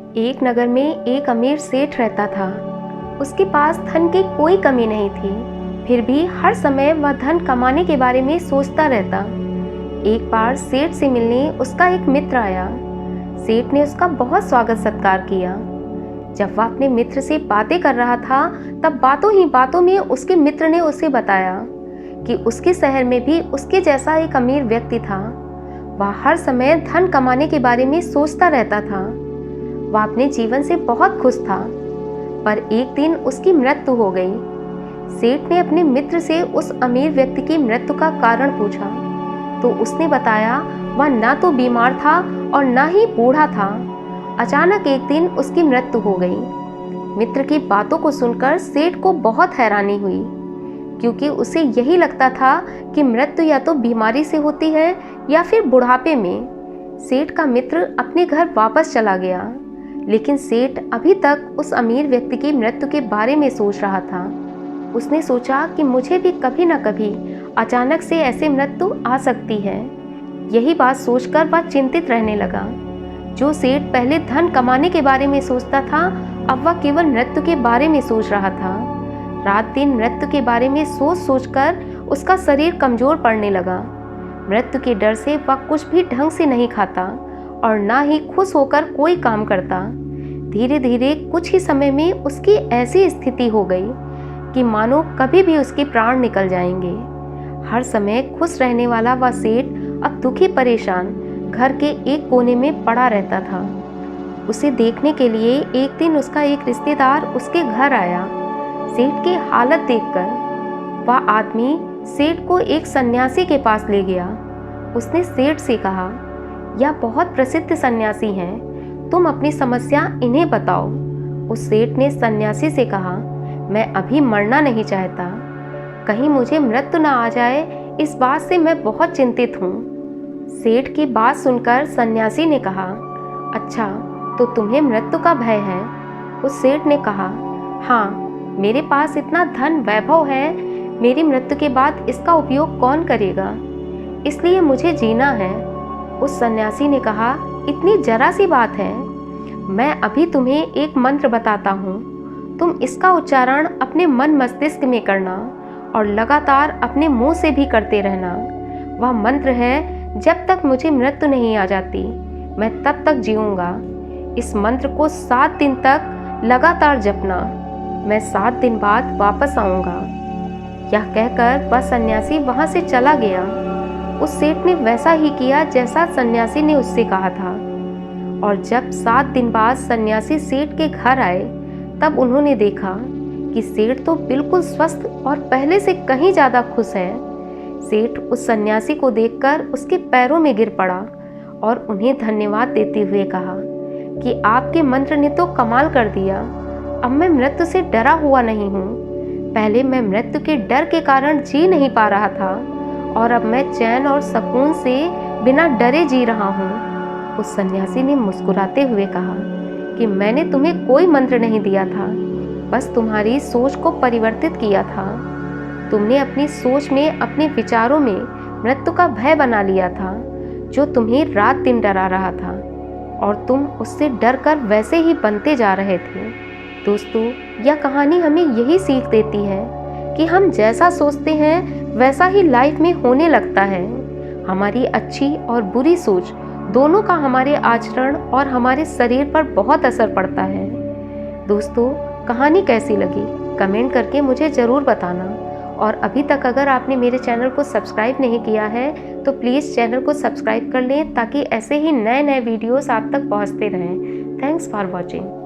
एक नगर में एक अमीर सेठ रहता था। उसके पास धन की कोई कमी नहीं थी, फिर भी हर समय वह धन कमाने के बारे में सोचता रहता। एक बार सेठ से मिलने उसका एक मित्र आया। सेठ ने उसका बहुत स्वागत सत्कार किया। जब वह अपने मित्र से बातें कर रहा था, तब बातों ही बातों में उसके मित्र ने उसे बताया कि उसके शहर में भी उसके जैसा एक अमीर व्यक्ति था। वह हर समय धन कमाने के बारे में सोचता रहता था। वह अपने जीवन से बहुत खुश था, पर एक दिन उसकी मृत्यु हो गई। सेठ ने अपने मित्र से उस अमीर व्यक्ति की मृत्यु का कारण पूछा, तो उसने बताया वह ना तो बीमार था और ना ही बूढ़ा था। अचानक एक दिन उसकी मृत्यु हो गई। मित्र की बातों को सुनकर सेठ को बहुत हैरानी हुई, क्योंकि उसे यही लगता था कि मृत्यु या तो बीमारी से होती है या फिर बुढ़ापे में। सेठ का मित्र अपने घर वापस चला गया, लेकिन सेठ अभी तक उस अमीर व्यक्ति की मृत्यु के बारे में सोच रहा था। उसने सोचा कि मुझे भी कभी न कभी अचानक से ऐसे मृत्यु आ सकती है। यही बात सोचकर वह चिंतित रहने लगा। जो सेठ पहले धन कमाने के बारे में सोचता था, अब वह केवल मृत्यु के बारे में सोच रहा था। रात दिन मृत्यु के बारे में सोच सोचकर उसका शरीर कमजोर पड़ने लगा। मृत्यु के डर से वह कुछ भी ढंग से नहीं खाता और ना ही खुश होकर कोई काम करता। धीरे धीरे कुछ ही समय में उसकी ऐसी स्थिति हो गई कि मानो कभी भी उसके प्राण निकल जाएंगे। हर समय खुश रहने वाला वह सेठ अब दुखी परेशान घर के एक कोने में पड़ा रहता था। उसे देखने के लिए एक दिन उसका एक रिश्तेदार उसके घर आया। सेठ की हालत देखकर वह आदमी सेठ को एक सन्यासी के पास ले गया। उसने सेठ से कहा, यह बहुत प्रसिद्ध सन्यासी हैं, तुम अपनी समस्या इन्हें बताओ। उस सेठ ने सन्यासी से कहा, मैं अभी मरना नहीं चाहता, कहीं मुझे मृत्यु न आ जाए, इस बात से मैं बहुत चिंतित हूँ। सेठ की बात सुनकर सन्यासी ने कहा, अच्छा तो तुम्हें मृत्यु का भय है? उस सेठ ने कहा, हाँ, मेरे पास इतना धन वैभव है, मेरी मृत्यु के बाद इसका उपयोग कौन करेगा, इसलिए मुझे जीना है। उस सन्यासी ने कहा, इतनी जरा सी बात है, मैं अभी तुम्हें एक मंत्र बताता हूँ, तुम इसका उच्चारण अपने मन मस्तिष्क में करना और लगातार अपने मुंह से भी करते रहना। वह मंत्र है, जब तक मुझे मृत्यु नहीं आ जाती मैं तब तक जीऊँगा। इस मंत्र को 7 दिन तक लगातार जपना, मैं 7 दिन बाद वापस आऊँगा। यह कहकर वह सन्यासी वहाँ से चला गया। उस सेठ ने वैसा ही किया जैसा सन्यासी ने उससे कहा था, और जब 7 दिन बाद सन्यासी सेठ के घर आए, तब उन्होंने देखा कि सेठ तो बिल्कुल स्वस्थ और पहले से कहीं ज़्यादा खुश है। सेठ उस सन्यासी को देखकर उसके पैरों में गिर पड़ा और उन्हें धन्यवाद देते हुए कहा कि आपके मंत्र ने तो कमाल कर दिया। अब मैं मृत्यु से डरा हुआ नहीं हूँ। पहले मैं मृत्यु के डर के कारण जी नहीं पा रहा था, और अब मैं चैन और सुकून से बिना डरे जी रहा हूँ। उस सन्यासी ने मुस्कुराते हुए कहा कि मैंने तुम्हें कोई मंत्र नहीं दिया था, बस तुम्हारी सोच को परिवर्तित किया था। तुमने अपनी सोच में, अपने विचारों में मृत्यु का भय बना लिया था, जो तुम्हें रात दिन डरा रहा था, और तुम उससे डरकर वैसे ही बनते जा रहे थे। दोस्तों, यह कहानी हमें यही सीख देती है कि हम जैसा सोचते हैं वैसा ही लाइफ में होने लगता है। हमारी अच्छी और बुरी सोच दोनों का हमारे आचरण और हमारे शरीर पर बहुत असर पड़ता है। दोस्तों, कहानी कैसी लगी कमेंट करके मुझे ज़रूर बताना, और अभी तक अगर आपने मेरे चैनल को सब्सक्राइब नहीं किया है तो प्लीज़ चैनल को सब्सक्राइब कर लें, ताकि ऐसे ही नए नए वीडियोस आप तक पहुंचते रहें। Thanks for watching.